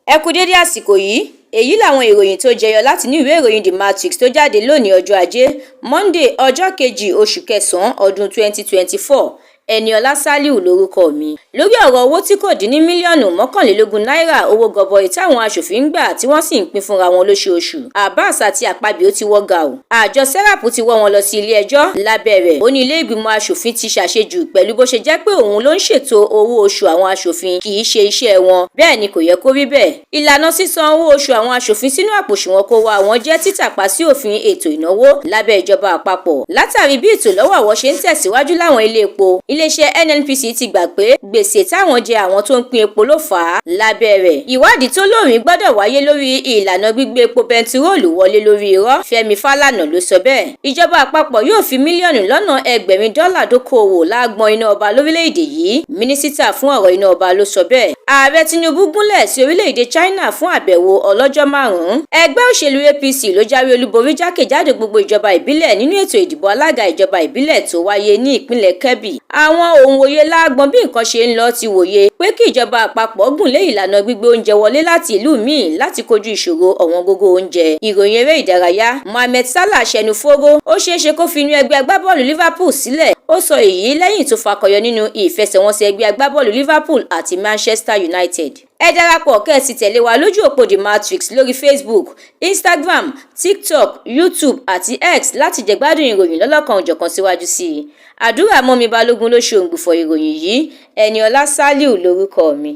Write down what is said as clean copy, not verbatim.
Ẹ kú dédé àsìkò yìí, èyí làwọn ìròyìn tó jẹyọ láti inú ìwé ìròyìn The Matrix tó jáde lónìí ọjọ́ Ajé, Monday ọjọ́ kejì oṣù kẹsàn-án ọdún 2024. Ẹniọlá Sálíù lórúkọ mi. Lórí ọ̀rọ̀ owó tí kò dín ní mílíọ̀nù 21 náírà owó gọbọi táwọn aṣòfin ń gbà tí wọ́n sì ń pín fúnra wọn lóṣooṣù, Abbas àti Akpabio ti wọ́ gà o. Àjọ Serap ti wọ́ wọn lọ sí ilé ẹjọ́ lábẹ́ rẹ̀. Ó ní ilé ìgbìmọ̀ aṣòfin ti ṣàṣejù pẹ̀lú bó ṣe jẹ́ pé òun ló ń ṣètò owó oṣù àwọn aṣòfin kì í ṣe iṣẹ́ wọn. Bẹ́ẹ̀ ni kò yẹ kó rí bẹ́ẹ̀. Ìlànà sísan owó oṣù àwọn aṣòfin sínú àpòṣùwọ̀n kó wa wọn jẹ́ títàpá sí òfin ètò ìnáwó lábẹ́ ìjọba àpapọ̀. Látàrí bí ètò lọ́wọ́wọ́ ṣe ń tẹ̀síwájú láwọn ilé epo, iléeṣẹ́ NNPC ti gbà pé gbèsè táwọn jẹ àwọn tó ń pín epo ló fà á. Lábẹ́ rẹ̀, ìwádìí tó lóòrín gbọ́dọ̀ wáyé lórí ìlànà gbígbé epo bẹntiróòlù wọlé lórí irọ́. Fẹ́mi Fálànà ló sọ bẹ́ẹ̀. Ìjọba àpapọ̀ yóò fi mílíọ̀nù lọ́nà ẹgbẹ̀rin dọ́là dókòwò lágbọn iná ọba lórílẹ̀-èdè yìí. Mínísítà fún ọ̀rọ̀ iná ọba ló sọ bẹ́ẹ̀. Ààrẹ Tinubu gúnlẹ̀ sí orílẹ̀-èdè China fún àbẹ̀wò ọlọ́jọ́ 5. Ẹgbẹ́ òṣèlú APC ló jáwé olúborí jákèjádò gbogbo ìjọba ìbílẹ̀ nínú ètò ìdìbò alága ìjọba ìbílẹ̀ tó wáyé ní ìpínlẹ̀ Kebbi. Àwọn òǹwòye lágbọn bí nǹkan ṣe ń lọ ti wòye pé kí ìjọba àpapọ̀ gùn lé ìlànà gbígbé oúnjẹ wọlé láti ìlú míì láti kojú ìṣòro ọ̀wọ́n gógó oúnjẹ. Ìròyìn eré ìdárayá, Mohammed Salah ṣẹnu fóró, ó ṣeéṣe kó fi inú ẹgbẹ́ agbábọ́ọ̀lù Liverpool sílẹ̀. Ó sọ èyí lẹ́yìn tó fakọyọ nínú ìfẹsẹ̀wọnsẹ̀ ẹgbẹ́ agbábọ́ọ̀lù Liverpool àti Manchester United. Ẹ darapọ̀ kẹ́ ẹ sì tẹ̀lé wa lójú òpó The Matrix lórí Facebook, Instagram, TikTok, YouTube àti X láti jẹ̀gbádùn ìròyìn lọ́lọ́kan-ò-jọ̀kan síwájú sí i. Àdúrà mọ́mi Balógun ló ṣe òǹgbùfọ̀ ìròyìn yìí. Ẹniọlá Sálíù lórúkọ mi.